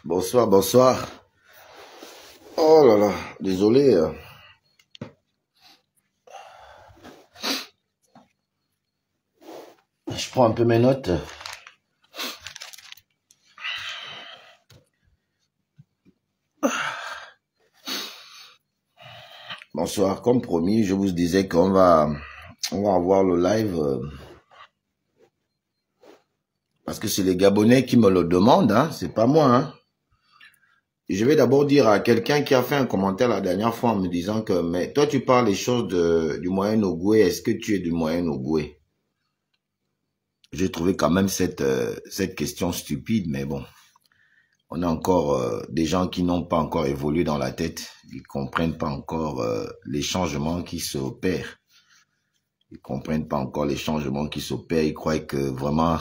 Bonsoir, bonsoir. Oh là là, désolé. Je prends un peu mes notes. Bonsoir, comme promis, je vous disais qu'on va avoir le live parce que c'est les Gabonais qui me le demandent, hein, c'est pas moi. Hein. Je vais d'abord dire à quelqu'un qui a fait un commentaire la dernière fois en me disant que mais toi tu parles des choses du Moyen-Ogooué, est-ce que tu es du Moyen-Ogooué? J'ai trouvé quand même cette question stupide, mais bon. On a encore des gens qui n'ont pas encore évolué dans la tête. Ils comprennent pas encore les changements qui s'opèrent. Ils comprennent pas encore les changements qui s'opèrent. Ils croient que vraiment,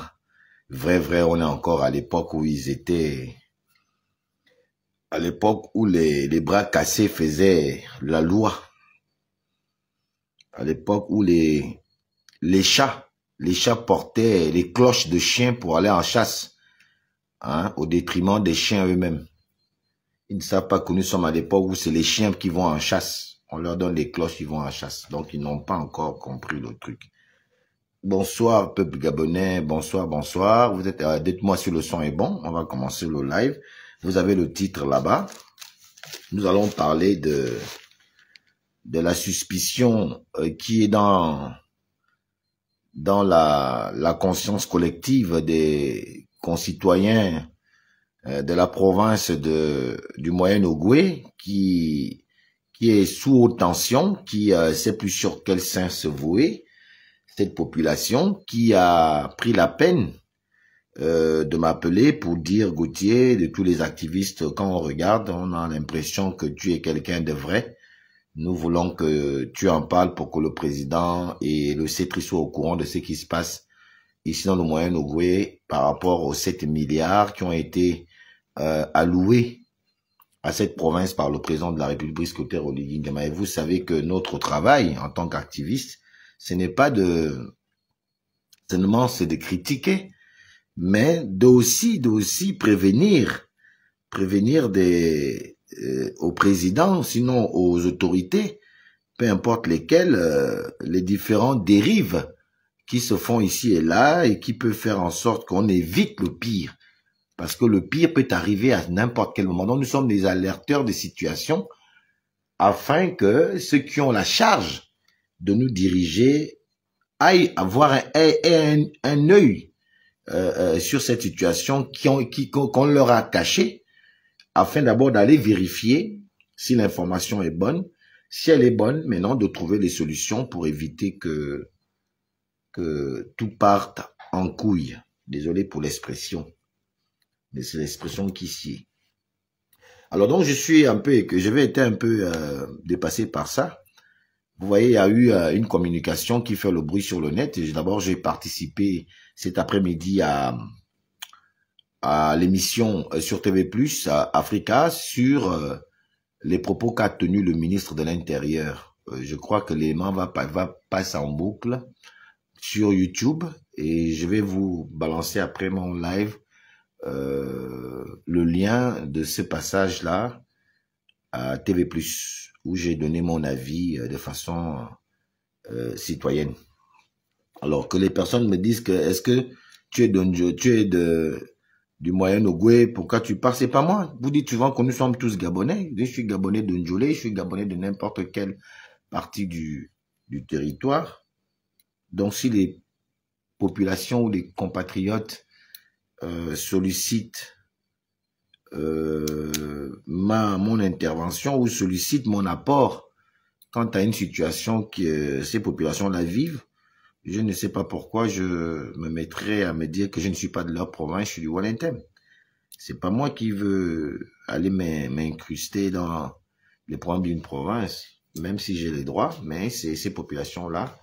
vrai, on est encore à l'époque où ils étaient, à l'époque où les bras cassés faisaient la loi. À l'époque où les chats portaient les cloches de chiens pour aller en chasse, hein, au détriment des chiens eux-mêmes. Ils ne savent pas que nous sommes à l'époque où c'est les chiens qui vont en chasse. On leur donne les cloches, ils vont en chasse. Donc, ils n'ont pas encore compris le truc. Bonsoir, peuple gabonais. Bonsoir, bonsoir. Vous êtes, dites-moi si le son est bon. On va commencer le live. Vous avez le titre là-bas. Nous allons parler de la suspicion qui est dans la conscience collective des concitoyens de la province du Moyen-Ogooué qui est sous haute tension, qui sait plus sur quel sein se vouer, cette population qui a pris la peine de m'appeler pour dire, Gauthier, de tous les activistes, quand on regarde, on a l'impression que tu es quelqu'un de vrai. Nous voulons que tu en parles pour que le président et le CETRI soient au courant de ce qui se passe ici dans le Moyen-Ogooué par rapport aux 7 milliards qui ont été alloué à cette province par le président de la République, Brice Clotaire Oligui Nguema. Et vous savez que notre travail en tant qu'activiste, ce n'est pas seulement c'est de critiquer, mais d'aussi prévenir au président, sinon aux autorités, peu importe lesquelles, les différentes dérives qui se font ici et là et qui peuvent faire en sorte qu'on évite le pire. Parce que le pire peut arriver à n'importe quel moment. Donc, nous sommes des alerteurs de situations afin que ceux qui ont la charge de nous diriger aillent avoir un œil sur cette situation qu'on leur a cachée afin d'abord d'aller vérifier si l'information est bonne. Si elle est bonne, maintenant de trouver des solutions pour éviter que tout parte en couille. Désolé pour l'expression. Mais c'est l'expression qui s'y. Alors donc je vais être un peu dépassé par ça. Vous voyez, il y a eu une communication qui fait le bruit sur le net. D'abord, j'ai participé cet après-midi à l'émission sur TV+, Africa, sur les propos qu'a tenus le ministre de l'Intérieur. Je crois que l'élément va passer en boucle sur YouTube et je vais vous balancer après mon live le lien de ce passage-là à TV+, où j'ai donné mon avis de façon citoyenne. Alors que les personnes me disent que est-ce que tu es du Moyen-Ogooué, pourquoi tu parles? C'est pas moi. Vous dites souvent que nous sommes tous Gabonais. Je suis Gabonais de Ndjolé, je suis Gabonais de n'importe quelle partie du territoire. Donc si les populations ou les compatriotes sollicite mon intervention ou sollicite mon apport quant à une situation que ces populations-là vivent, je ne sais pas pourquoi je me mettrais à me dire que je ne suis pas de leur province, je suis du Wellington. C'est pas moi qui veux aller m'incruster dans les problèmes d'une province, même si j'ai les droits, mais c'est ces populations-là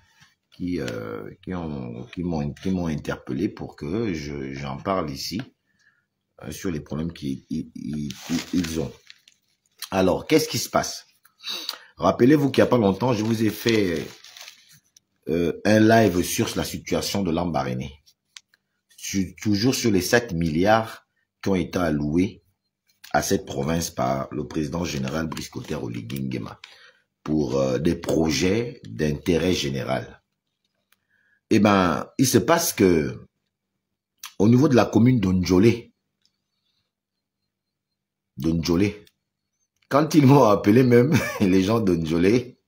qui m'ont interpellé pour que j'en parle ici sur les problèmes qu'ils ont. Alors, qu'est-ce qui se passe? Rappelez-vous qu'il n'y a pas longtemps, je vous ai fait un live sur la situation de Lambaréné. Toujours sur les 7 milliards qui ont été alloués à cette province par le président général Brice Clotaire Oligui Nguema pour des projets d'intérêt général. Eh ben, il se passe que au niveau de la commune d'Ondjolé, quand ils m'ont appelé même, les gens d'Ondjolé,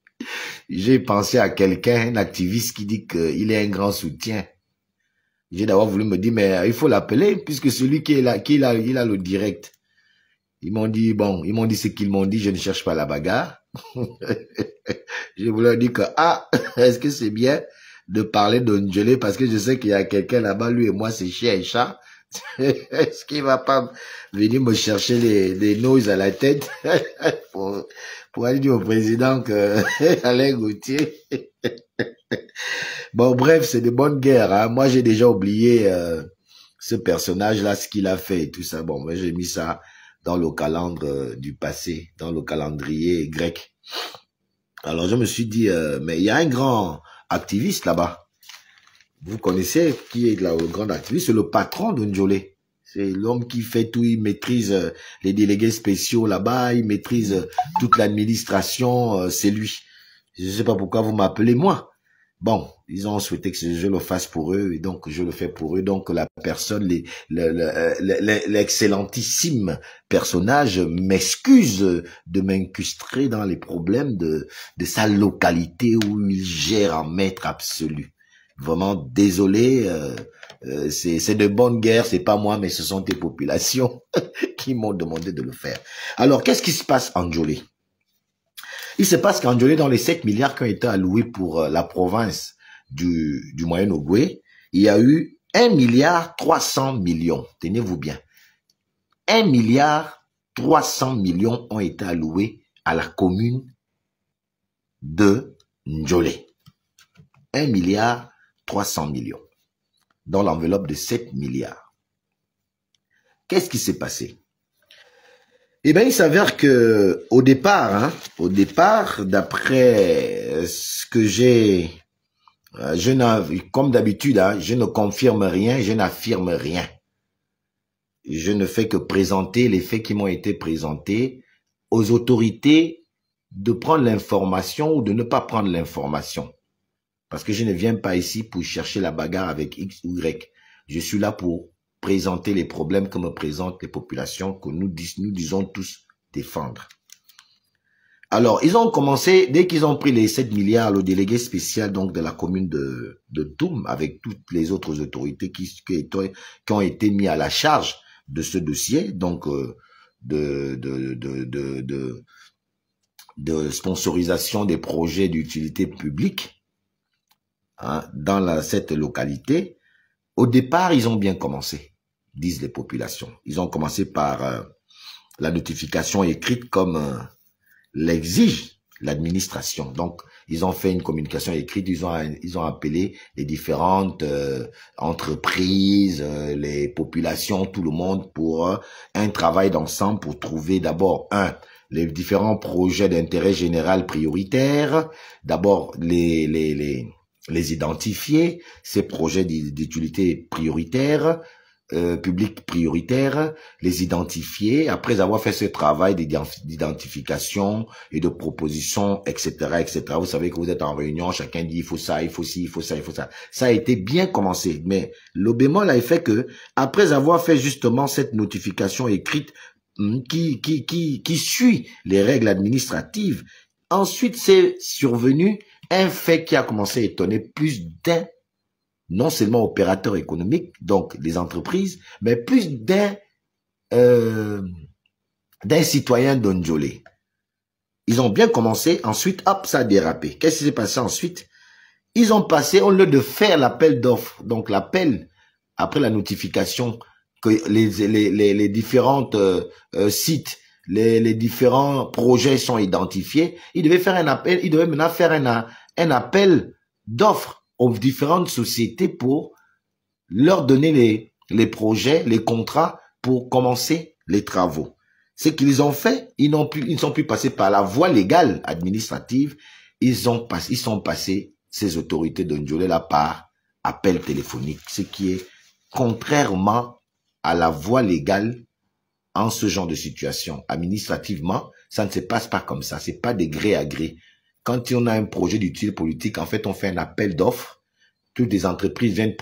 j'ai pensé à quelqu'un, un activiste qui dit qu'il est un grand soutien. J'ai d'abord voulu me dire, mais il faut l'appeler, puisque celui qui est là, il a le direct. Ils m'ont dit, bon, ils m'ont dit ce qu'ils m'ont dit, je ne cherche pas la bagarre. Je voulais leur dire que, ah, est-ce que c'est bien de parler d'Ondjolé, parce que je sais qu'il y a quelqu'un là-bas, lui et moi, c'est chien et chat. Est-ce qu'il va pas venir me chercher des noses à la tête pour aller dire au président que Alain Gauthier. Bon, bref, c'est de bonnes guerres. Hein. Moi, j'ai déjà oublié ce personnage-là, ce qu'il a fait et tout ça. Bon, j'ai mis ça dans le calendre du passé, dans le calendrier grec. Alors, je me suis dit, mais il y a un grand activiste là-bas. Vous connaissez qui est le grand activiste, c'est le patron d'Ondjolé. C'est l'homme qui fait tout, il maîtrise les délégués spéciaux là-bas, il maîtrise toute l'administration, c'est lui. Je ne sais pas pourquoi vous m'appelez moi. Bon, ils ont souhaité que je le fasse pour eux, et donc je le fais pour eux. Donc la personne, l'excellentissime personnage m'excuse de m'incrustrer dans les problèmes de sa localité où il gère en maître absolu. Vraiment désolé, c'est de bonne guerre, c'est pas moi, mais ce sont tes populations qui m'ont demandé de le faire. Alors, qu'est-ce qui se passe en Ndjolé? Il se passe qu'en Ndjolé, dans les 7 milliards qui ont été alloués pour la province du Moyen-Ogooué, il y a eu 1 milliard 300 millions. Tenez-vous bien. 1 milliard 300 millions ont été alloués à la commune de Ndjolé. 1 milliard 300 millions dans l'enveloppe de 7 milliards. Qu'est-ce qui s'est passé? Eh bien, il s'avère que au départ, d'après ce que j'ai, comme d'habitude, je ne confirme rien, je n'affirme rien. Je ne fais que présenter les faits qui m'ont été présentés aux autorités de prendre l'information ou de ne pas prendre l'information. Parce que je ne viens pas ici pour chercher la bagarre avec X ou Y. Je suis là pour présenter les problèmes que me présentent les populations que nous disons tous défendre. Alors, ils ont commencé, dès qu'ils ont pris les 7 milliards, le délégué spécial donc de la commune de Toum, avec toutes les autres autorités qui ont été mis à la charge de ce dossier, donc de sponsorisation des projets d'utilité publique, dans cette localité. Au départ, ils ont bien commencé, disent les populations. Ils ont commencé par la notification écrite comme l'exige l'administration. Donc, ils ont fait une communication écrite, ils ont appelé les différentes entreprises, les populations, tout le monde pour un travail d'ensemble pour trouver d'abord les différents projets d'intérêt général prioritaires, d'abord les identifier, ces projets d'utilité prioritaire, public prioritaire, les identifier, après avoir fait ce travail d'identification et de proposition, etc., etc. Vous savez que vous êtes en réunion, chacun dit il faut ça, il faut ci, il faut ça, il faut ça. Ça a été bien commencé, mais le bémol a fait que, après avoir fait justement cette notification écrite qui suit les règles administratives, ensuite c'est survenu un fait qui a commencé à étonner plus d'un, non seulement opérateurs économiques, donc des entreprises, mais plus d'un citoyen d'Ondjolé. Ils ont bien commencé, ensuite, hop, ça a dérapé. Qu'est-ce qui s'est passé ensuite? Ils ont passé, au lieu de faire l'appel d'offres, donc l'appel, après la notification, que les différentes sites, les différents projets sont identifiés, ils devaient faire un appel, ils devaient maintenant faire un appel d'offres aux différentes sociétés pour leur donner les projets, les contrats pour commencer les travaux. Ce qu'ils ont fait, ils ne sont plus passés par la voie légale administrative, ils sont passés, ces autorités de Ndjolé là, par appel téléphonique, ce qui est contrairement à la voie légale en ce genre de situation. Administrativement, ça ne se passe pas comme ça. C'est pas de gré à gré. Quand on a un projet d'utilité politique, en fait, on fait un appel d'offres. Toutes les entreprises viennent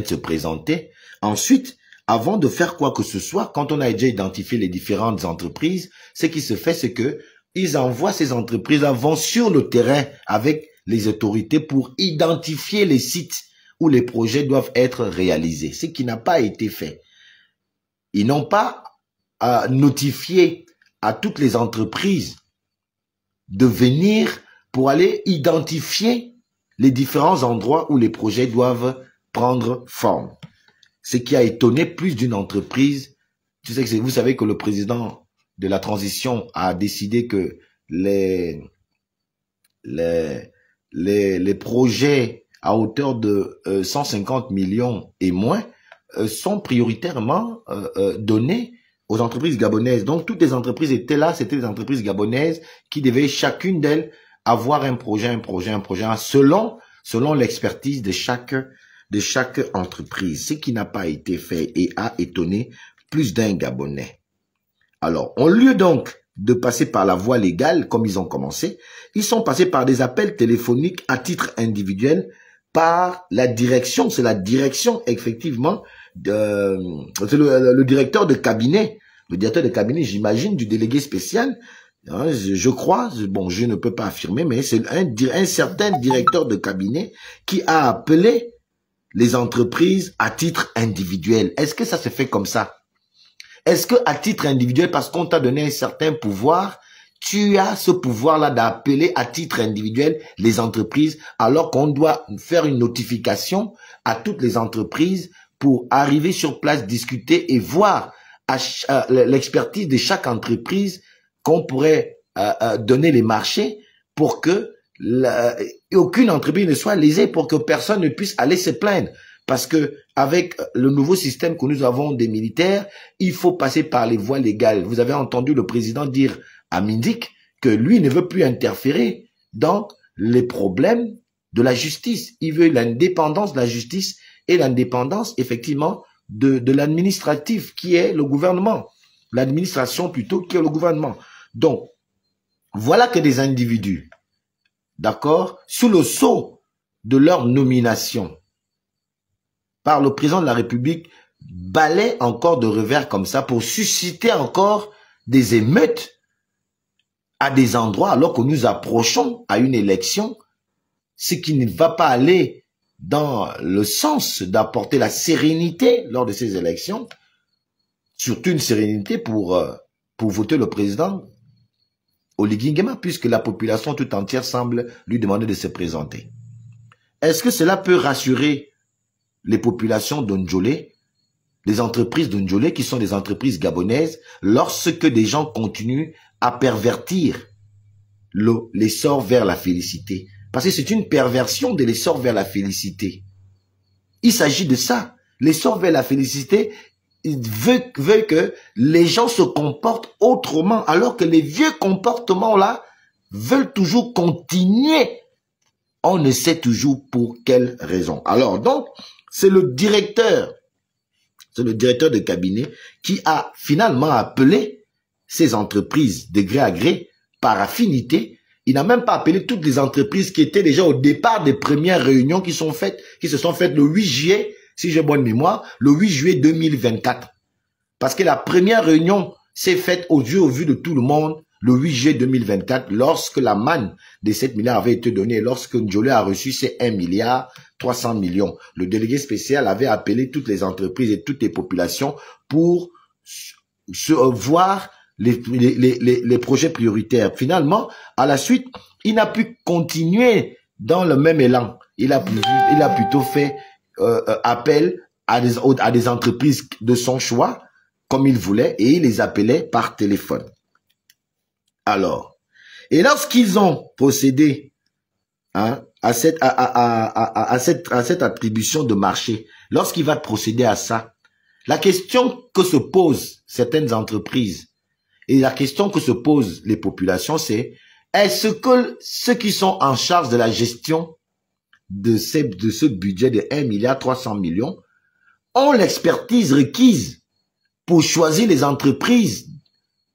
se présenter. Ensuite, avant de faire quoi que ce soit, quand on a déjà identifié les différentes entreprises, ce qui se fait, c'est que ils envoient ces entreprises, vont sur le terrain avec les autorités pour identifier les sites où les projets doivent être réalisés, ce qui n'a pas été fait. Ils n'ont pas notifié à toutes les entreprises de venir pour aller identifier les différents endroits où les projets doivent prendre forme. Ce qui a étonné plus d'une entreprise. Vous savez que le président de la transition a décidé que les projets à hauteur de 150 millions et moins sont prioritairement donnés aux entreprises gabonaises. Donc, toutes les entreprises étaient là, c'était des entreprises gabonaises qui devaient chacune d'elles avoir un projet, selon l'expertise de chaque entreprise, ce qui n'a pas été fait et a étonné plus d'un Gabonais. Alors, au lieu donc de passer par la voie légale, comme ils ont commencé, ils sont passés par des appels téléphoniques à titre individuel par la direction. C'est la direction, effectivement, c'est le directeur de cabinet. Le directeur de cabinet, j'imagine, du délégué spécial, hein, je crois, bon, je ne peux pas affirmer, mais c'est un certain directeur de cabinet qui a appelé les entreprises à titre individuel. Est-ce que ça se fait comme ça? Est-ce que à titre individuel, parce qu'on t'a donné un certain pouvoir, tu as ce pouvoir-là d'appeler à titre individuel les entreprises, alors qu'on doit faire une notification à toutes les entreprises pour arriver sur place, discuter et voir l'expertise de chaque entreprise qu'on pourrait donner les marchés pour que aucune entreprise ne soit lésée, pour que personne ne puisse aller se plaindre. Parce que avec le nouveau système que nous avons des militaires, il faut passer par les voies légales. Vous avez entendu le président dire à Mindik que lui ne veut plus interférer dans les problèmes de la justice. Il veut l'indépendance de la justice et l'indépendance, effectivement, de l'administratif qui est le gouvernement. L'administration plutôt qui est le gouvernement. Donc, voilà que des individus, d'accord, sous le sceau de leur nomination par le président de la République, balaient encore de revers comme ça pour susciter encore des émeutes à des endroits alors que nous approchons à une élection, ce qui ne va pas aller dans le sens d'apporter la sérénité lors de ces élections, surtout une sérénité pour voter le président Oligui Nguema, puisque la population tout entière semble lui demander de se présenter. Est-ce que cela peut rassurer les populations d'Ondjolé, les entreprises d'Ondjolé qui sont des entreprises gabonaises, lorsque des gens continuent à pervertir l'essor vers la félicité? Parce que c'est une perversion de l'essor vers la félicité. Il s'agit de ça. L'essor vers la félicité veut que les gens se comportent autrement, alors que les vieux comportements-là veulent toujours continuer. On ne sait toujours pour quelle raison. Alors donc, c'est le directeur de cabinet qui a finalement appelé ces entreprises de gré à gré par affinité. Il n'a même pas appelé toutes les entreprises qui étaient déjà au départ des premières réunions qui se sont faites le 8 juillet, si j'ai bonne mémoire, le 8 juillet 2024. Parce que la première réunion s'est faite au vu de tout le monde le 8 juillet 2024, lorsque la manne des 7 milliards avait été donnée, lorsque Ndjolé a reçu ses 1 milliard 300 millions. Le délégué spécial avait appelé toutes les entreprises et toutes les populations pour voir les projets prioritaires. Finalement, à la suite, il n'a pu continuer dans le même élan. Il a plutôt fait appel à des entreprises de son choix, comme il voulait, et il les appelait par téléphone. Alors, et lorsqu'ils ont procédé à cette attribution de marché, lorsqu'il va procéder à ça, la question que se posent certaines entreprises et la question que se posent les populations, c'est est-ce que ceux qui sont en charge de la gestion de ce budget de 1 milliard 300 millions ont l'expertise requise pour choisir les entreprises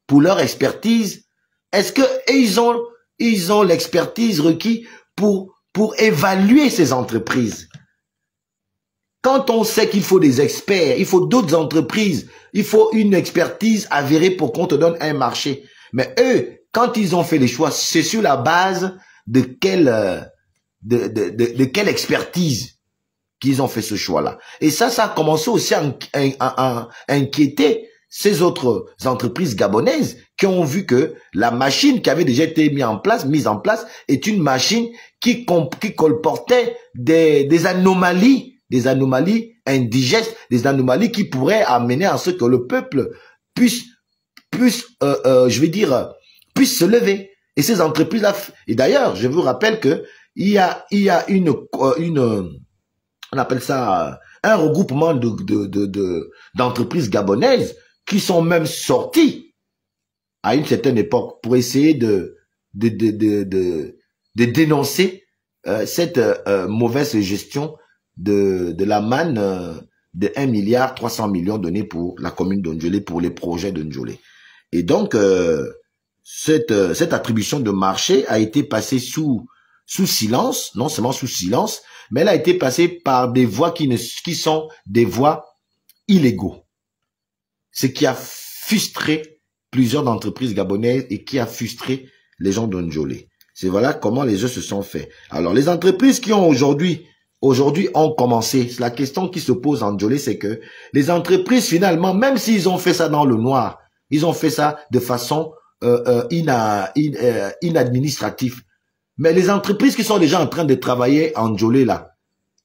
pour leur expertise? Est-ce que ils ont l'expertise requise pour évaluer ces entreprises? Quand on sait qu'il faut des experts, il faut d'autres entreprises, il faut une expertise avérée pour qu'on te donne un marché. Mais eux, quand ils ont fait les choix, c'est sur la base de quelle expertise qu'ils ont fait ce choix-là. Et ça a commencé aussi à inquiéter ces autres entreprises gabonaises qui ont vu que la machine qui avait déjà été mise en place est une machine qui colportait des anomalies indigestes, des anomalies qui pourraient amener à ce que le peuple puisse se lever. Et ces travail-là. Et d'ailleurs, je vous rappelle que il y a on appelle ça un regroupement d'entreprises gabonaises qui sont même sorties à une certaine époque pour essayer de dénoncer cette mauvaise gestion de la manne de 1,3 milliard donnée pour la commune de Ndjolé, pour les projets de Ndjolé. Et donc, cette attribution de marché a été passée sous silence, non seulement sous silence, mais elle a été passée par des voies qui sont des voies illégaux. Ce qui a frustré plusieurs entreprises gabonaises et qui a frustré les gens de Ndjolé. C'est voilà comment les jeux se sont faits. Alors, les entreprises qui ont aujourd'hui ont commencé. La question qui se pose en Ndjolé, c'est que les entreprises, finalement, même s'ils ont fait ça dans le noir, ils ont fait ça de façon inadministrative. Mais les entreprises qui sont déjà en train de travailler en Ndjolé, là,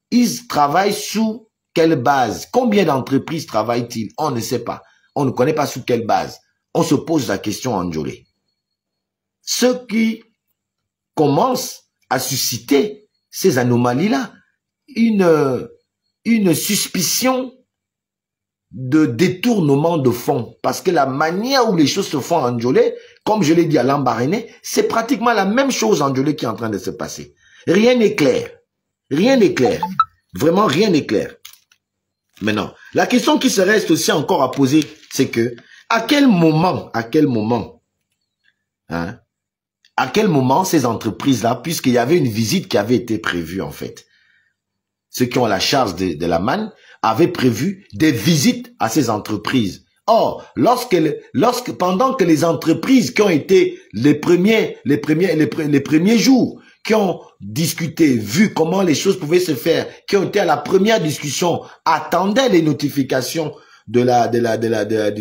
ils travaillent sous quelle base? Combien d'entreprises travaillent-ils? On ne sait pas. On ne connaît pas sous quelle base. On se pose la question en Ndjolé. Ce qui commence à susciter ces anomalies-là, une suspicion de détournement de fonds. Parce que la manière où les choses se font en Ndjolé, comme je l'ai dit à Lambaréné, c'est pratiquement la même chose en Ndjolé qui est en train de se passer. Rien n'est clair. Rien n'est clair. Vraiment, rien n'est clair. Maintenant, la question qui se reste aussi encore à poser, c'est que, à quel moment ces entreprises-là, puisqu'il y avait une visite qui avait été prévue, en fait, ceux qui ont la charge de la manne, avaient prévu des visites à ces entreprises. Or, pendant que les entreprises qui ont été les premiers jours, qui ont discuté, vu comment les choses pouvaient se faire, qui ont été à la première discussion, attendaient les notifications du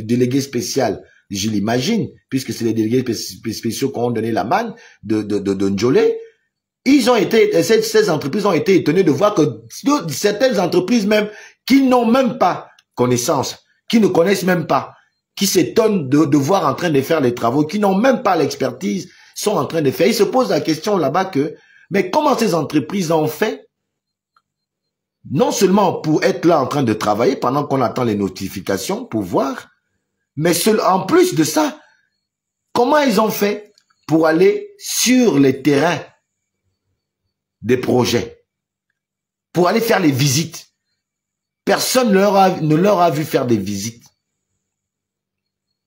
délégué spécial, je l'imagine, puisque c'est les délégués spéciaux qui ont donné la manne de Ndjolé. Ces entreprises ont été étonnées de voir que certaines entreprises même qui n'ont même pas connaissance, qui ne connaissent même pas, qui s'étonnent de voir en train de faire les travaux, qui n'ont même pas l'expertise, sont en train de faire. Ils se posent la question là-bas que, mais comment ces entreprises ont fait, non seulement pour être là en train de travailler pendant qu'on attend les notifications pour voir, mais en plus de ça, comment ils ont fait pour aller sur les terrains des projets, pour aller faire les visites. Personne ne leur a vu faire des visites.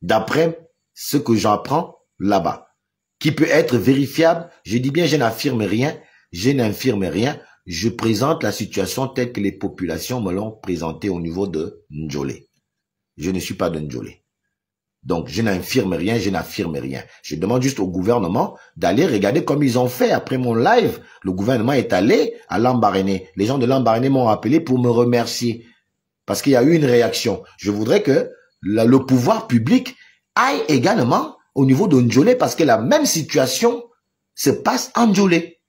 D'après ce que j'apprends là-bas, qui peut être vérifiable, je dis bien je n'affirme rien, je présente la situation telle que les populations me l'ont présentée au niveau de Ndjolé. Je ne suis pas de Ndjolé. Donc, je n'affirme rien, Je demande juste au gouvernement d'aller regarder comme ils ont fait. Après mon live, le gouvernement est allé à Lambaréné. Les gens de Lambaréné m'ont appelé pour me remercier. Parce qu'il y a eu une réaction. Je voudrais que le pouvoir public aille également au niveau de Ndjolé parce que la même situation se passe en Ndjolé.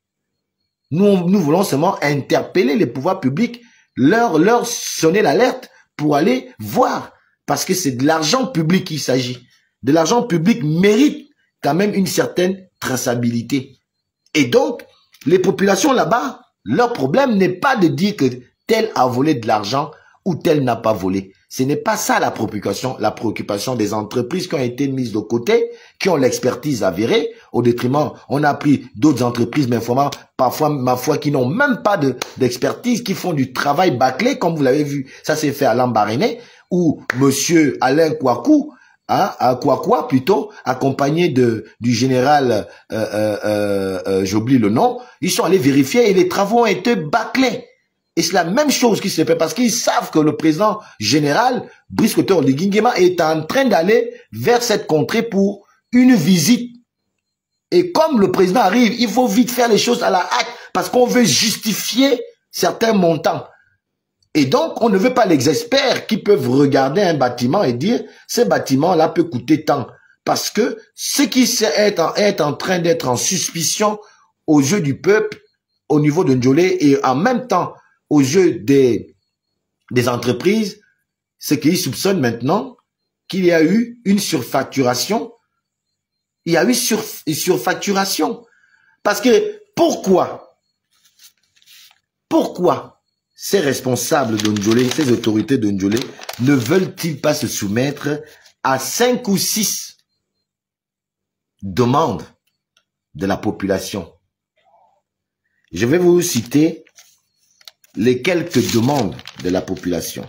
Nous voulons seulement interpeller les pouvoirs publics, leur sonner l'alerte pour aller voir. Parce que c'est de l'argent public qu'il s'agit. De l'argent public mérite quand même une certaine traçabilité. Et donc, les populations là-bas, leur problème n'est pas de dire que tel a volé de l'argent ou tel n'a pas volé. Ce n'est pas ça la préoccupation des entreprises qui ont été mises de côté, qui ont l'expertise avérée, au détriment, on a pris d'autres entreprises, mais parfois, ma foi, qui n'ont même pas d'expertise, qui font du travail bâclé, comme vous l'avez vu. Ça s'est fait à Lambaréné, où monsieur Alain Kouakou, à Kouakoua plutôt, accompagné du général, j'oublie le nom, ils sont allés vérifier et les travaux ont été bâclés. Et c'est la même chose qui se fait parce qu'ils savent que le président général, Brice Clotaire Oligui Nguema, est en train d'aller vers cette contrée pour une visite. Et comme le président arrive, il faut vite faire les choses à la hâte parce qu'on veut justifier certains montants. Et donc, on ne veut pas les experts qui peuvent regarder un bâtiment et dire « ce bâtiment-là peut coûter tant ». Parce que ce qui est en train d'être en suspicion aux yeux du peuple, au niveau de Ndjolé, et en même temps aux yeux des entreprises, c'est qu'ils soupçonnent maintenant qu'il y a eu une surfacturation. Il y a eu une surfacturation. Parce que pourquoi ces responsables de Ndjolé, ces autorités de Ndjolé, ne veulent-ils pas se soumettre à 5 ou 6 demandes de la population? Je vais vous citer les quelques demandes de la population.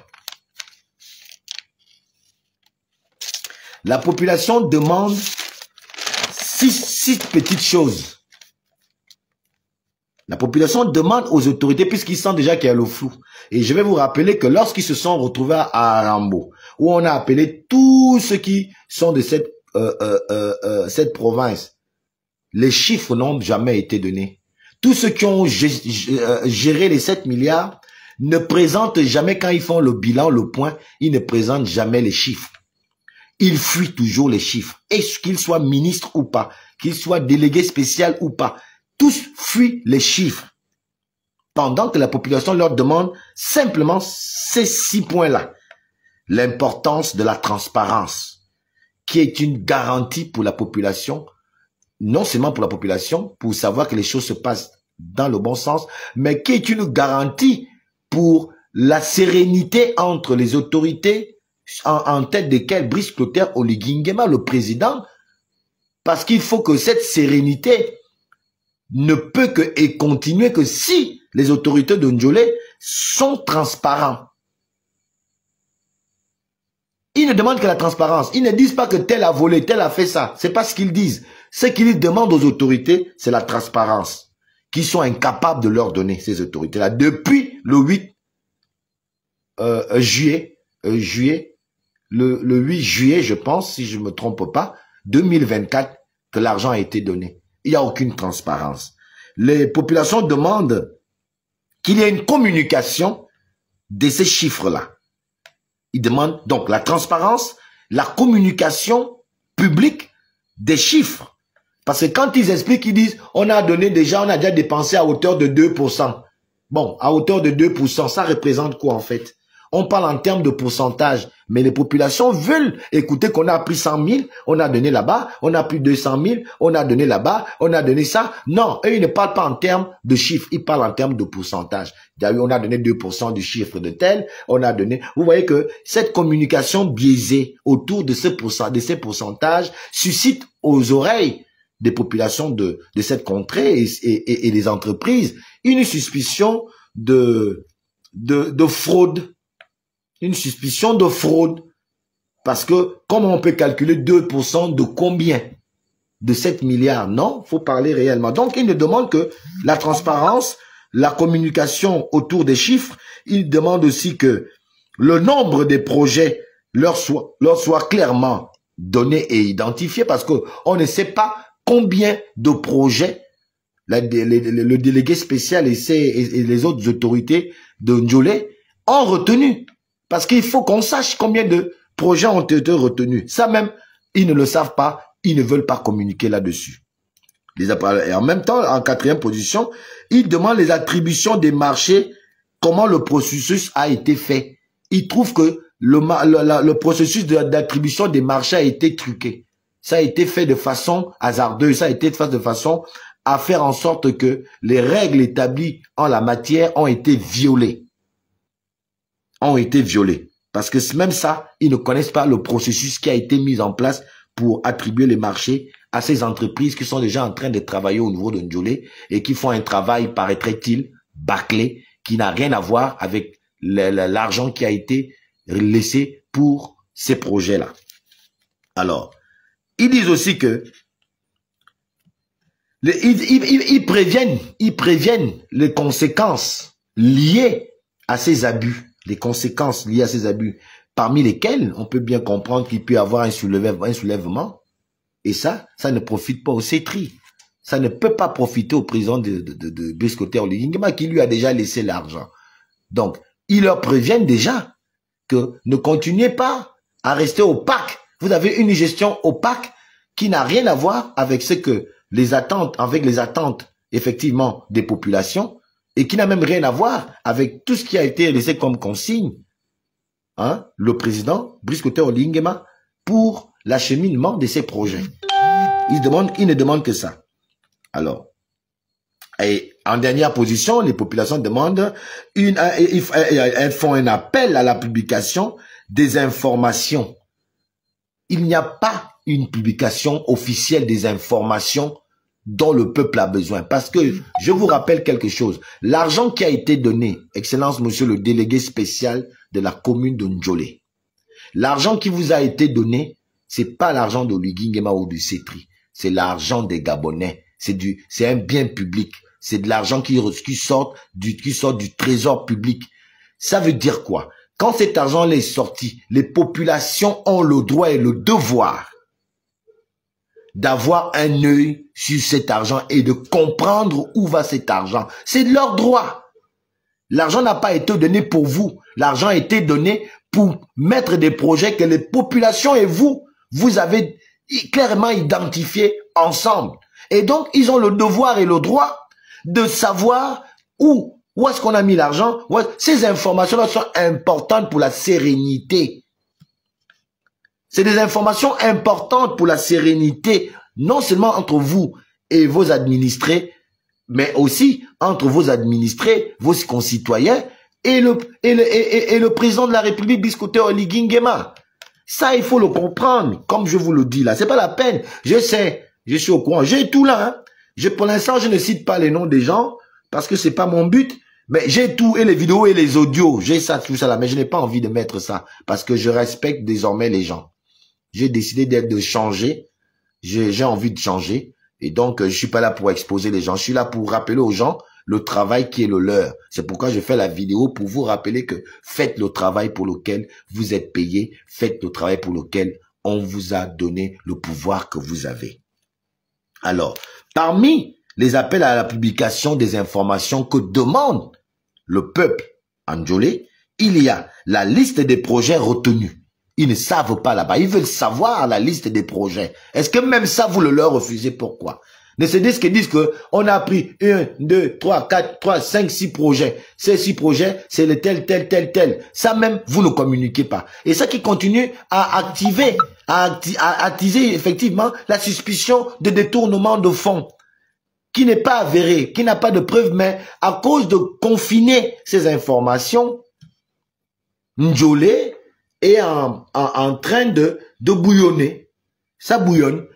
La population demande 6 petites choses. La population demande aux autorités, puisqu'ils sentent déjà qu'il y a le flou. Et je vais vous rappeler que lorsqu'ils se sont retrouvés à Arambo, où on a appelé tous ceux qui sont de cette province, les chiffres n'ont jamais été donnés. Tous ceux qui ont géré les 7 milliards ne présentent jamais, quand ils font le bilan, le point, ils ne présentent jamais les chiffres. Ils fuient toujours les chiffres. Est-ce qu'ils soient ministres ou pas, qu'ils soient délégués spéciaux ou pas, tous fuient les chiffres. Pendant que la population leur demande simplement ces 6 points-là. L'importance de la transparence, qui est une garantie pour la population, non seulement pour la population, pour savoir que les choses se passent dans le bon sens, mais qui est une garantie pour la sérénité entre les autorités, en tête desquelles Brice Clotaire Oligui Nguema, le président, parce qu'il faut que cette sérénité ne peut que continuer que si les autorités de Ndjolé sont transparents. Ils ne demandent que la transparence. Ils ne disent pas que tel a volé, tel a fait ça. C'est pas ce qu'ils disent. Ce qu'ils demandent aux autorités, c'est la transparence, qu'ils sont incapables de leur donner, ces autorités-là. Depuis le 8 juillet, le 8 juillet, je pense, si je ne me trompe pas, 2024, que l'argent a été donné. Il n'y a aucune transparence. Les populations demandent qu'il y ait une communication de ces chiffres-là. Ils demandent donc la transparence, la communication publique des chiffres. Parce que quand ils expliquent, ils disent, on a déjà dépensé à hauteur de 2%. Bon, à hauteur de 2%, ça représente quoi en fait? On parle en termes de pourcentage, mais les populations veulent écouter qu'on a pris 100 000, on a donné là-bas, on a pris 200 000, on a donné là-bas, on a donné ça. Non, eux, ils ne parlent pas en termes de chiffres, ils parlent en termes de pourcentage. On a donné 2% du chiffre de tel, on a donné... Vous voyez que cette communication biaisée autour de ces pourcentages suscite aux oreilles des populations de cette contrée et des entreprises une suspicion de fraude. Une suspicion de fraude. Parce que, comment on peut calculer 2% de combien? De 7 milliards? Non, il faut parler réellement. Donc, ils ne demandent que la transparence, la communication autour des chiffres. Ils demandent aussi que le nombre des projets leur soit clairement donné et identifié. Parce que on ne sait pas combien de projets le délégué spécial et les autres autorités de Ndjolé ont retenu. Parce qu'il faut qu'on sache combien de projets ont été retenus. Ça même, ils ne le savent pas, ils ne veulent pas communiquer là-dessus. Et en même temps, en 4e position, ils demandent les attributions des marchés, comment le processus a été fait. Ils trouvent que le processus d'attribution des marchés a été truqué. Ça a été fait de façon hasardeuse, ça a été fait de façon à faire en sorte que les règles établies en la matière ont été violées. Parce que même ça, ils ne connaissent pas le processus qui a été mis en place pour attribuer les marchés à ces entreprises qui sont déjà en train de travailler au niveau de Ndjolé et qui font un travail, paraîtrait-il, bâclé, qui n'a rien à voir avec l'argent qui a été laissé pour ces projets-là. Alors, ils disent aussi que ils préviennent les conséquences liées à ces abus, parmi lesquelles on peut bien comprendre qu'il peut y avoir un soulèvement, et ça ne profite pas au CETRI. Ça ne peut pas profiter au président de Brice Clotaire Oligui Nguema qui lui a déjà laissé l'argent. Donc, ils leur préviennent déjà que ne continuez pas à rester opaque. Vous avez une gestion opaque qui n'a rien à voir avec ce que les attentes, effectivement des populations, et qui n'a même rien à voir avec tout ce qui a été laissé comme consigne, hein, le président Brice Clotaire Oligui Nguema pour l'acheminement de ces projets. Ils ne demandent que ça. Alors, et en dernière position, les populations demandent, elles font un appel à la publication des informations. Il n'y a pas une publication officielle des informations dont le peuple a besoin. Parce que, je vous rappelle quelque chose, l'argent qui a été donné, Excellence Monsieur le délégué spécial de la commune de Ndjolé, l'argent qui vous a été donné, c'est pas l'argent d'Oligui Nguema ou du CETRI, c'est l'argent des Gabonais. C'est un bien public. C'est de l'argent qui sort du trésor public. Ça veut dire quoi? Quand cet argent est sorti, les populations ont le droit et le devoir d'avoir un œil sur cet argent et de comprendre où va cet argent. C'est leur droit. L'argent n'a pas été donné pour vous. L'argent a été donné pour mettre des projets que les populations et vous avez clairement identifiés ensemble. Et donc, ils ont le devoir et le droit de savoir où est-ce qu'on a mis l'argent. Ces informations-là sont importantes pour la sérénité. C'est des informations importantes pour la sérénité, non seulement entre vous et vos administrés, mais aussi entre vos administrés, vos concitoyens et le président de la République, Brice Clotaire Oligui Nguema. Ça, il faut le comprendre, comme je vous le dis là. C'est pas la peine. Je sais. Je suis au courant. J'ai tout là. Hein. Pour l'instant, je ne cite pas les noms des gens parce que c'est pas mon but. Mais j'ai tout, et les vidéos et les audios. J'ai ça, tout ça là. Mais je n'ai pas envie de mettre ça parce que je respecte désormais les gens. J'ai décidé de changer. J'ai envie de changer. Et donc, je suis pas là pour exposer les gens. Je suis là pour rappeler aux gens le travail qui est le leur. C'est pourquoi je fais la vidéo pour vous rappeler que faites le travail pour lequel vous êtes payé. Faites le travail pour lequel on vous a donné le pouvoir que vous avez. Alors, parmi les appels à la publication des informations que demande le peuple en Ndjolé, il y a la liste des projets retenus. Ils ne savent pas là-bas. Ils veulent savoir la liste des projets. Est-ce que même ça, vous le leur refusez? Pourquoi? Ne se disent que on a pris 1, 2, 3, 4, 3, 5, 6 projets. Ces 6 projets, c'est le tel. Ça même, vous ne communiquez pas. Et ça qui continue à attiser effectivement la suspicion de détournement de fonds, qui n'est pas avéré, qui n'a pas de preuves, mais à cause de confiner ces informations, Ndjolé est en train de bouillonner. Ça bouillonne.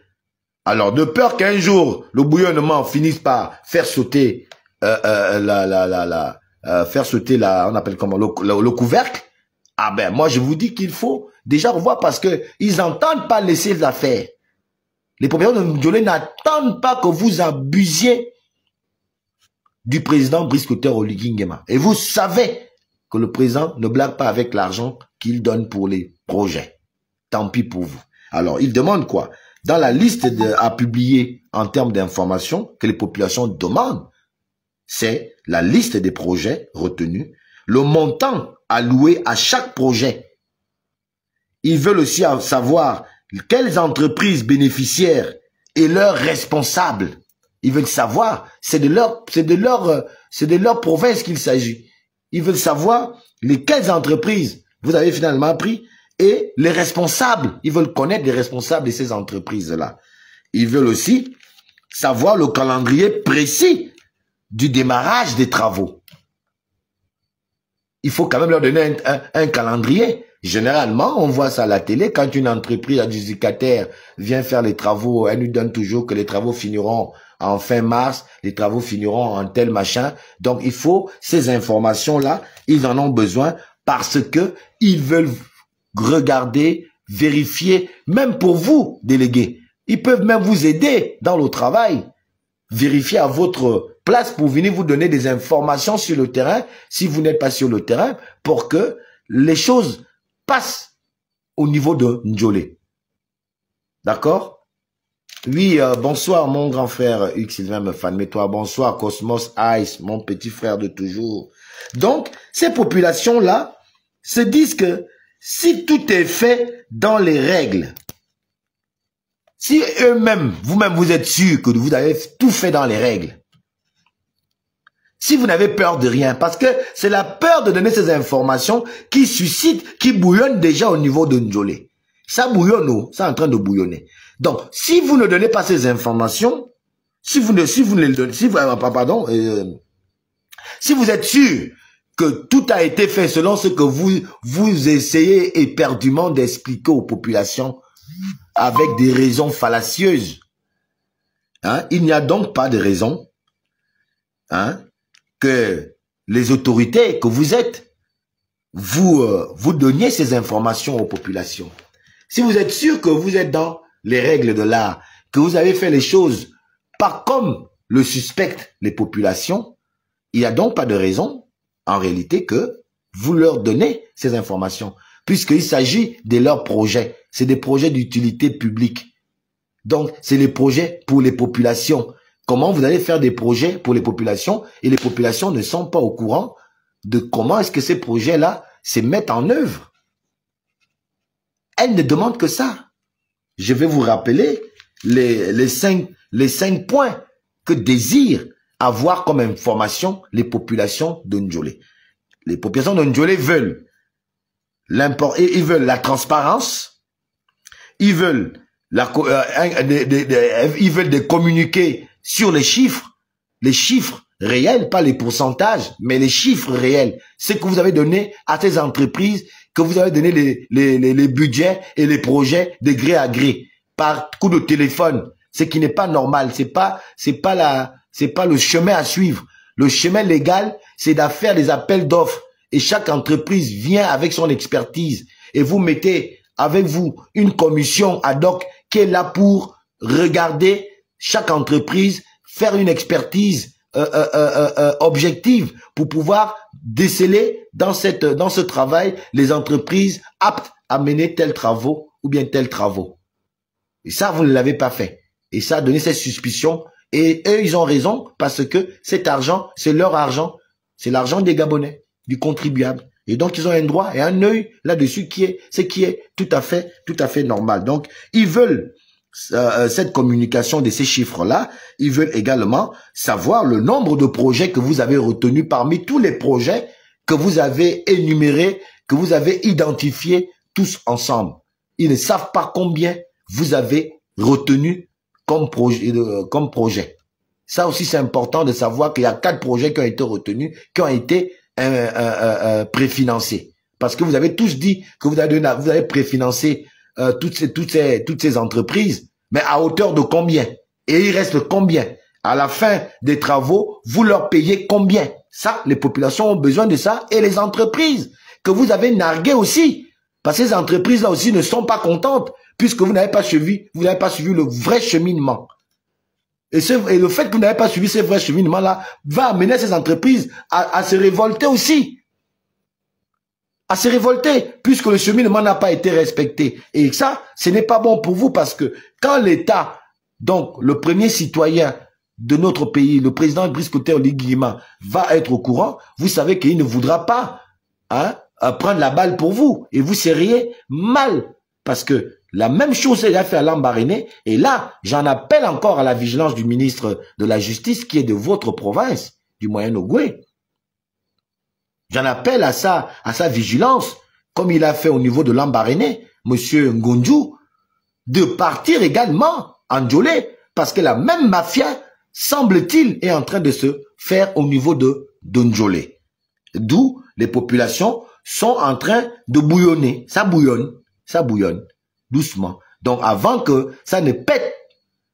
Alors, de peur qu'un jour, le bouillonnement finisse par faire sauter, on appelle comment, le couvercle. Ah ben, moi, je vous dis qu'il faut déjà revoir parce que ils n'entendent pas laisser les affaires. Les populations de Ndjolé n'attendent pas que vous abusiez du président Brice Clotaire Oligui Nguema. Et vous savez que le président ne blague pas avec l'argent qu'il donne pour les projets. Tant pis pour vous. Alors, il demande quoi? Dans la liste à publier en termes d'informations que les populations demandent, c'est la liste des projets retenus, le montant alloué à chaque projet. Ils veulent aussi savoir quelles entreprises bénéficiaires et leurs responsables. Ils veulent savoir, c'est de leur province qu'il s'agit. Ils veulent savoir lesquelles entreprises vous avez finalement pris et les responsables. Ils veulent connaître les responsables de ces entreprises-là. Ils veulent aussi savoir le calendrier précis du démarrage des travaux. Il faut quand même leur donner un calendrier. Généralement, on voit ça à la télé. Quand une entreprise adjudicataire vient faire les travaux, elle nous donne toujours que les travaux finiront en fin mars, les travaux finiront en tel machin. Donc, il faut ces informations-là, ils en ont besoin parce que ils veulent regarder, vérifier, même pour vous, délégués. Ils peuvent même vous aider dans le travail. Vérifier à votre place pour venir vous donner des informations sur le terrain, si vous n'êtes pas sur le terrain, pour que les choses passent au niveau de Ndjolé. D'accord? Oui, bonsoir mon grand frère Hugues Sylvain Mefan-Metois. Bonsoir Cosmos Ice, mon petit frère de toujours. Donc, ces populations-là se disent que si tout est fait dans les règles, si eux-mêmes, vous-même, vous êtes sûr que vous avez tout fait dans les règles, si vous n'avez peur de rien, parce que c'est la peur de donner ces informations qui suscite, qui bouillonne déjà au niveau de Ndjolé. Ça bouillonne, c'est en train de bouillonner. Donc, si vous ne donnez pas ces informations, si vous êtes sûr que tout a été fait selon ce que vous essayez éperdument d'expliquer aux populations avec des raisons fallacieuses, hein, il n'y a donc pas de raison, hein, que les autorités que vous êtes, vous donniez ces informations aux populations. Si vous êtes sûr que vous êtes dans les règles de l'art, que vous avez fait les choses pas comme le suspectent les populations, il n'y a donc pas de raison, en réalité, que vous leur donnez ces informations, puisqu'il s'agit de leurs projets. C'est des projets d'utilité publique. Donc, c'est les projets pour les populations. Comment vous allez faire des projets pour les populations et les populations ne sont pas au courant de comment est-ce que ces projets-là se mettent en œuvre? Elles ne demandent que ça. Je vais vous rappeler les cinq points que désirent avoir comme information les populations de Ndjolé. Les populations de Ndjolé veulent ils veulent la transparence, ils veulent des communiqués sur les chiffres réels, pas les pourcentages, mais les chiffres réels. Ce que vous avez donné à ces entreprises, que vous avez donné les budgets et les projets de gré à gré, par coup de téléphone, ce qui n'est pas normal. C'est pas le chemin à suivre. Le chemin légal, c'est d'affaire des appels d'offres. Et chaque entreprise vient avec son expertise. Et vous mettez avec vous une commission ad hoc qui est là pour regarder chaque entreprise, faire une expertise objective pour pouvoir déceler dans ce travail les entreprises aptes à mener tels travaux ou bien tels travaux. Et ça, vous ne l'avez pas fait. Et ça a donné cette suspicion. Et eux, ils ont raison parce que cet argent, c'est leur argent. C'est l'argent des Gabonais, du contribuable. Et donc, ils ont un droit et un œil là-dessus qui est tout à fait normal. Donc, ils veulent cette communication de ces chiffres-là. Ils veulent également savoir le nombre de projets que vous avez retenus parmi tous les projets que vous avez énumérés, que vous avez identifiés tous ensemble. Ils ne savent pas combien vous avez retenu comme projet. Ça aussi, c'est important de savoir qu'il y a 4 projets qui ont été retenus, qui ont été préfinancés. Parce que vous avez tous dit que vous avez préfinancé toutes ces entreprises, mais à hauteur de combien? Et il reste combien? À la fin des travaux, vous leur payez combien? Ça, les populations ont besoin de ça, et les entreprises que vous avez narguées aussi. Parce que ces entreprises-là aussi ne sont pas contentes, puisque vous n'avez pas suivi le vrai cheminement. Et le fait que vous n'avez pas suivi ce vrai cheminement-là va amener ces entreprises à se révolter aussi. À se révolter, puisque le cheminement n'a pas été respecté. Et ça, ce n'est pas bon pour vous, parce que quand l'État, donc le premier citoyen de notre pays, le président Brice Clotaire Oligui-Nguema, va être au courant, vous savez qu'il ne voudra pas prendre la balle pour vous. Et vous seriez mal, parce que la même chose est fait à Lambaréné. Et là, j'en appelle encore à la vigilance du ministre de la Justice qui est de votre province, du Moyen-Ogooué. J'en appelle à sa vigilance, comme il a fait au niveau de Lambaréné, monsieur Ngonjou, de partir également en Ndjolé, parce que la même mafia, semble-t-il, est en train de se faire au niveau de Ndjolé. D'où les populations sont en train de bouillonner. Ça bouillonne. Doucement. Donc, avant que ça ne pète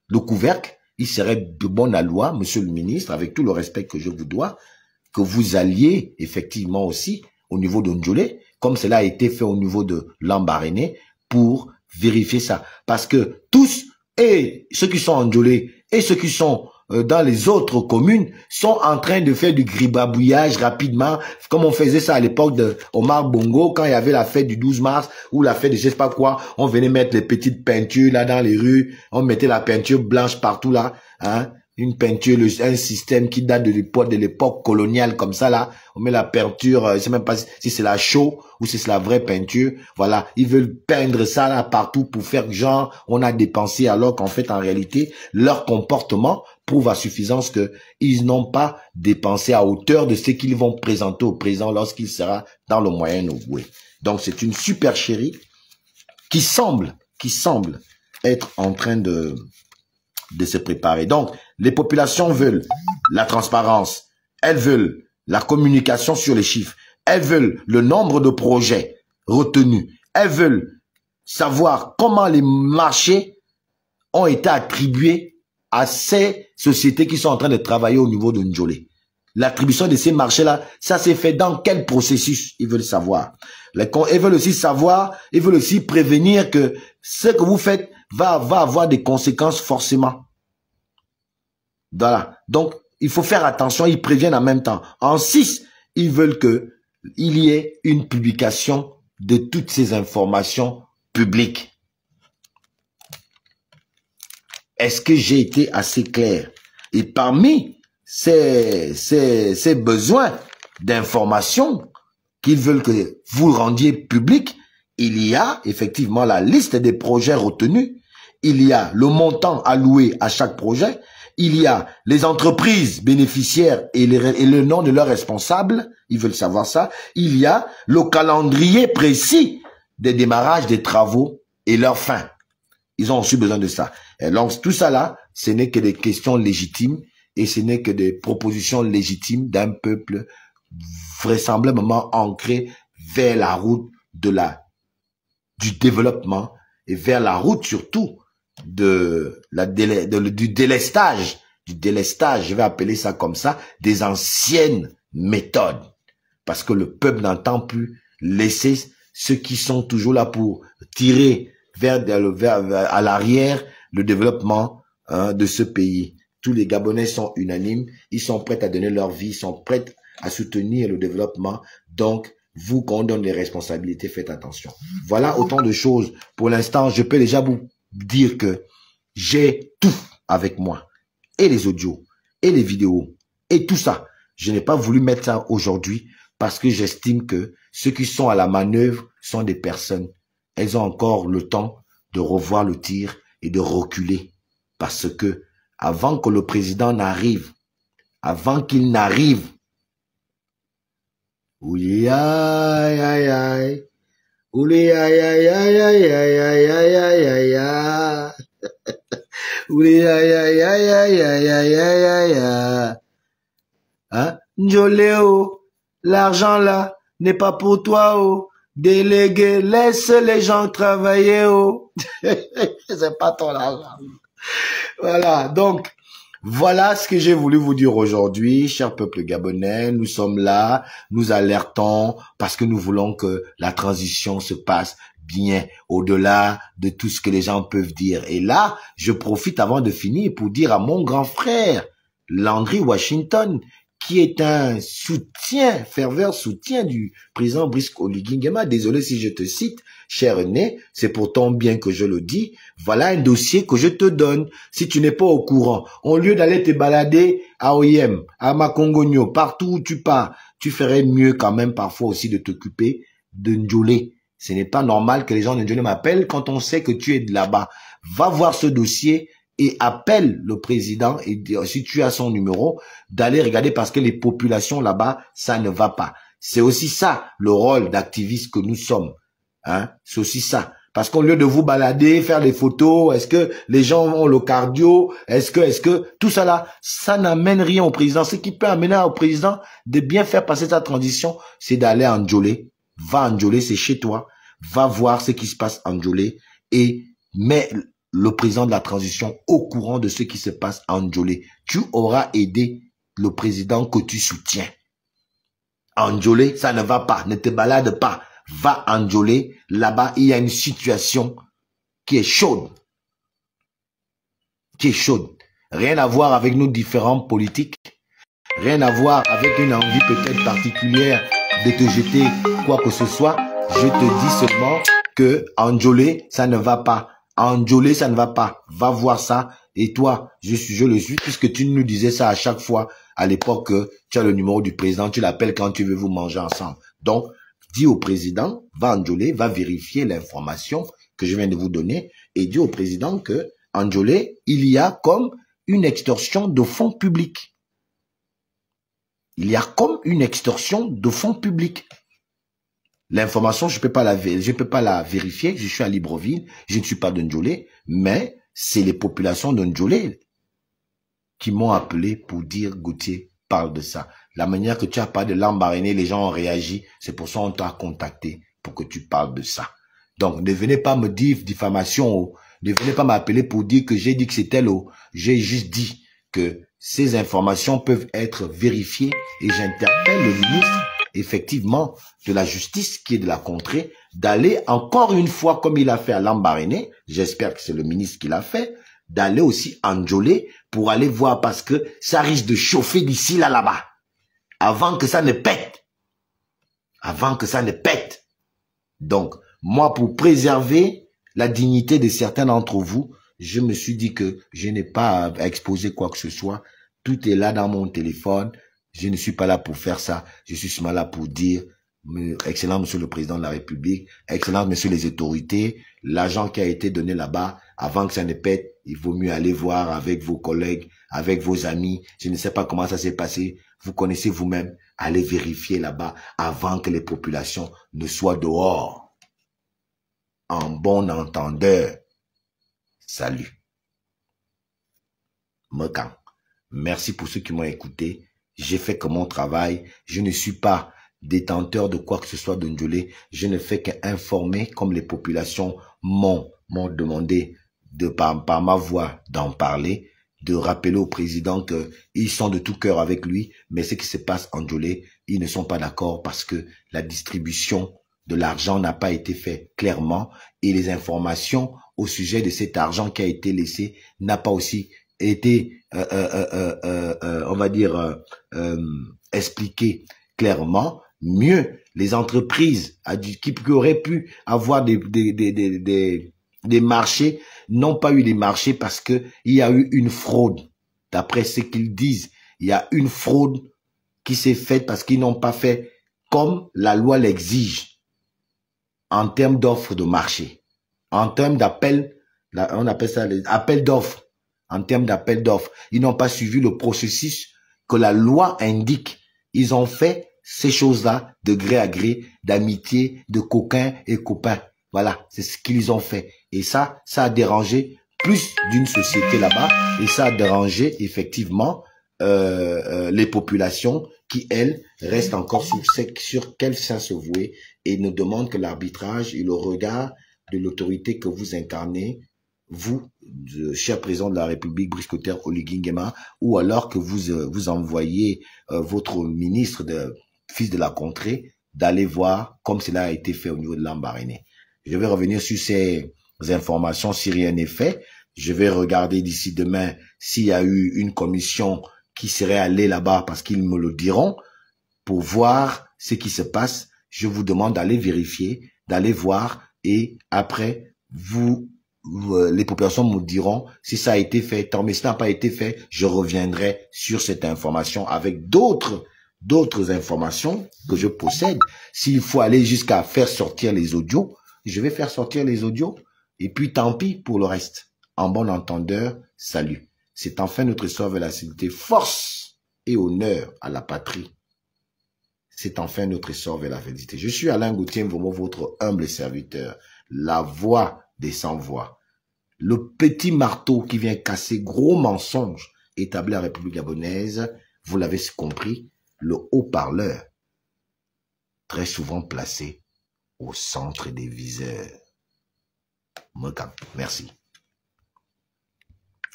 le couvercle, il serait de bonne loi, monsieur le ministre, avec tout le respect que je vous dois, que vous alliez effectivement aussi, au niveau de Ndjolé, comme cela a été fait au niveau de Lambaréné, pour vérifier ça. Parce que tous, et ceux qui sont en Ndjolé, et ceux qui sont dans les autres communes, sont en train de faire du gribabouillage rapidement, comme on faisait ça à l'époque de Omar Bongo, quand il y avait la fête du 12 mars, ou la fête de je sais pas quoi, on venait mettre les petites peintures là dans les rues, on mettait la peinture blanche partout là, hein. Une peinture, un système qui date de l'époque coloniale comme ça là. On met la peinture, je sais même pas si c'est la chaux ou si c'est la vraie peinture. Voilà, ils veulent peindre ça là partout pour faire genre on a dépensé, alors qu'en fait en réalité leur comportement prouve à suffisance que ils n'ont pas dépensé à hauteur de ce qu'ils vont présenter au président lorsqu'il sera dans le Moyen-Ogooué. Donc c'est une supercherie qui semble être en train de se préparer. Donc, les populations veulent la transparence, elles veulent la communication sur les chiffres, elles veulent le nombre de projets retenus, elles veulent savoir comment les marchés ont été attribués à ces sociétés qui sont en train de travailler au niveau de Ndjolé. L'attribution de ces marchés-là, ça s'est fait dans quel processus? Ils veulent savoir. Ils veulent aussi savoir, ils veulent aussi prévenir que ce que vous faites va avoir des conséquences forcément. Voilà. Donc, il faut faire attention, ils préviennent en même temps. En 6, ils veulent qu'il y ait une publication de toutes ces informations publiques. Est-ce que j'ai été assez clair? Et parmi ces besoins d'information qu'ils veulent que vous rendiez public, il y a effectivement la liste des projets retenus, il y a le montant alloué à chaque projet, il y a les entreprises bénéficiaires et le nom de leurs responsables, ils veulent savoir ça, il y a le calendrier précis des démarrages des travaux et leur fin. Ils ont aussi besoin de ça. Et donc tout ça là, ce n'est que des questions légitimes et ce n'est que des propositions légitimes d'un peuple vraisemblablement ancré vers la route du développement et vers la route surtout du délestage, je vais appeler ça comme ça, des anciennes méthodes. Parce que le peuple n'entend plus laisser ceux qui sont toujours là pour tirer à l'arrière le développement de ce pays. Tous les Gabonais sont unanimes, ils sont prêts à donner leur vie, ils sont prêts à soutenir le développement. Donc, vous, quand on donne des responsabilités, faites attention. Voilà autant de choses. Pour l'instant, je peux déjà vous dire que j'ai tout avec moi. Et les audios, et les vidéos, et tout ça. Je n'ai pas voulu mettre ça aujourd'hui parce que j'estime que ceux qui sont à la manœuvre sont des personnes. Elles ont encore le temps de revoir le tir et de reculer. Parce que avant que le président n'arrive, avant qu'il n'arrive, oui, aïe, aïe, aïe. Oulé, aïe, aïe, aïe, aïe, aïe, aïe, aïe, aïe, aïe, aïe. Oulé, aïe, aïe, aïe, aïe, aïe, aïe, aïe, aïe, aïe. Hein? Ndjolé, oh, l'argent là n'est pas pour toi, oh. Délégué, laisse les gens travailler, oh. C'est pas ton argent. Voilà, donc, voilà ce que j'ai voulu vous dire aujourd'hui, cher peuple gabonais. Nous sommes là, nous alertons parce que nous voulons que la transition se passe bien au-delà de tout ce que les gens peuvent dire. Et là, je profite avant de finir pour dire à mon grand frère, Landry Washington, qui est un fervent soutien du président Brice Oligui Nguema. Désolé si je te cite, cher René, c'est pour ton bien que je le dis. Voilà un dossier que je te donne. Si tu n'es pas au courant, au lieu d'aller te balader à Oyem, à Makongogno, partout où tu pars, tu ferais mieux quand même parfois aussi de t'occuper de Ndjolé. Ce n'est pas normal que les gens de Ndjolé m'appellent quand on sait que tu es de là-bas. Va voir ce dossier et appelle le président, et si tu as son numéro, d'aller regarder parce que les populations là-bas, ça ne va pas. C'est aussi ça, le rôle d'activiste que nous sommes. Hein? C'est aussi ça. Parce qu'au lieu de vous balader, faire des photos, est-ce que les gens ont le cardio, est-ce que, tout ça là, ça n'amène rien au président. Ce qui peut amener au président de bien faire passer sa transition, c'est d'aller en Ndjolé. Va en Ndjolé, c'est chez toi. Va voir ce qui se passe en Ndjolé et mets le président de la transition au courant de ce qui se passe en Ndjolé. Tu auras aidé le président que tu soutiens. En Ndjolé, ça ne va pas. Ne te balade pas. va enjoler. Là-bas, il y a une situation qui est chaude. Qui est chaude. Rien à voir avec nos différents politiques. Rien à voir avec une envie peut-être particulière de te jeter quoi que ce soit. Je te dis seulement que enjoler, ça ne va pas. Enjoler, ça ne va pas. Va voir ça. Et toi, je le suis, puisque tu nous disais ça à chaque fois à l'époque que tu as le numéro du président, tu l'appelles quand tu veux vous manger ensemble. Donc, dis au président, va enjoler, va vérifier l'information que je viens de vous donner et dis au président que enjoler, il y a comme une extorsion de fonds publics. Il y a comme une extorsion de fonds publics. L'information, je peux pas la vérifier. Je suis à Libreville, je ne suis pas de Ndjolé, mais c'est les populations de Ndjolé qui m'ont appelé pour dire Gauthier parle de ça. La manière que tu as parlé de Lambaréné, les gens ont réagi. C'est pour ça qu'on t'a contacté pour que tu parles de ça. Donc, ne venez pas me dire diffamation. Ne venez pas m'appeler pour dire que j'ai dit que c'était l'eau. J'ai juste dit que ces informations peuvent être vérifiées et j'interpelle le ministre, effectivement, de la justice qui est de la contrée, d'aller encore une fois, comme il a fait à Lambaréné, j'espère que c'est le ministre qui l'a fait, d'aller aussi enjoler pour aller voir parce que ça risque de chauffer d'ici là-bas. Avant que ça ne pète. Avant que ça ne pète. Donc, moi, pour préserver la dignité de certains d'entre vous, je me suis dit que je n'ai pas à exposer quoi que ce soit. Tout est là dans mon téléphone. Je ne suis pas là pour faire ça. Je suis seulement là pour dire, excellent monsieur le président de la République, excellent monsieur les autorités, l'argent qui a été donné là-bas, avant que ça ne pète, il vaut mieux aller voir avec vos collègues, avec vos amis. Je ne sais pas comment ça s'est passé. Vous connaissez vous-même. Allez vérifier là-bas avant que les populations ne soient dehors. En bon entendeur. Salut. Mekan. Merci pour ceux qui m'ont écouté. J'ai fait que mon travail. Je ne suis pas détenteur de quoi que ce soit de Ndjolé. Je ne fais qu'informer comme les populations m'ont demandé par ma voix d'en parler, de rappeler au président qu'ils sont de tout cœur avec lui, mais ce qui se passe en Ndjolé, ils ne sont pas d'accord parce que la distribution de l'argent n'a pas été faite clairement et les informations au sujet de cet argent qui a été laissé n'a pas aussi été, on va dire, expliqué clairement. Mieux, les entreprises qui auraient pu avoir des marchés n'ont pas eu des marchés parce que il y a eu une fraude. D'après ce qu'ils disent, il y a une fraude qui s'est faite parce qu'ils n'ont pas fait comme la loi l'exige en termes d'offres de marché, en termes d'appel, on appelle ça les appels d'offres, en termes d'appel d'offres. Ils n'ont pas suivi le processus que la loi indique. Ils ont fait ces choses-là de gré à gré, d'amitié, de coquins et copains. Voilà, c'est ce qu'ils ont fait. Et ça a dérangé plus d'une société là-bas et ça a dérangé effectivement les populations qui, elles, restent encore sur quel sein se vouer et ne demandent que l'arbitrage et le regard de l'autorité que vous incarnez, vous, cher président de la République, Brice Clotaire Oligui Nguema, ou alors que vous envoyez votre ministre fils de la contrée d'aller voir comme cela a été fait au niveau de Lambaréné. Je vais revenir sur ces informations si rien n'est fait. Je vais regarder d'ici demain s'il y a eu une commission qui serait allée là-bas parce qu'ils me le diront pour voir ce qui se passe. Je vous demande d'aller vérifier, d'aller voir et après, les populations me diront si ça a été fait. Tant mais si ça n'a pas été fait, je reviendrai sur cette information avec d'autres informations que je possède. S'il faut aller jusqu'à faire sortir les audios, je vais faire sortir les audios. Et puis tant pis pour le reste. En bon entendeur, salut. C'est enfin notre sort vers la cité. Force et honneur à la patrie. C'est enfin notre sort vers la félicité. Je suis Alain Gauthier Mvomo, votre humble serviteur. La voix des sans-voix. Le petit marteau qui vient casser gros mensonges établis en République gabonaise. Vous l'avez compris, le haut-parleur. Très souvent placé au centre des viseurs. Mekan, merci.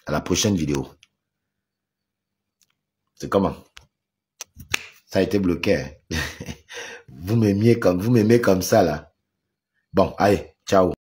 À la prochaine vidéo. C'est comment? Ça a été bloqué. Hein? Vous m'aimez comme ça là. Bon, allez, ciao.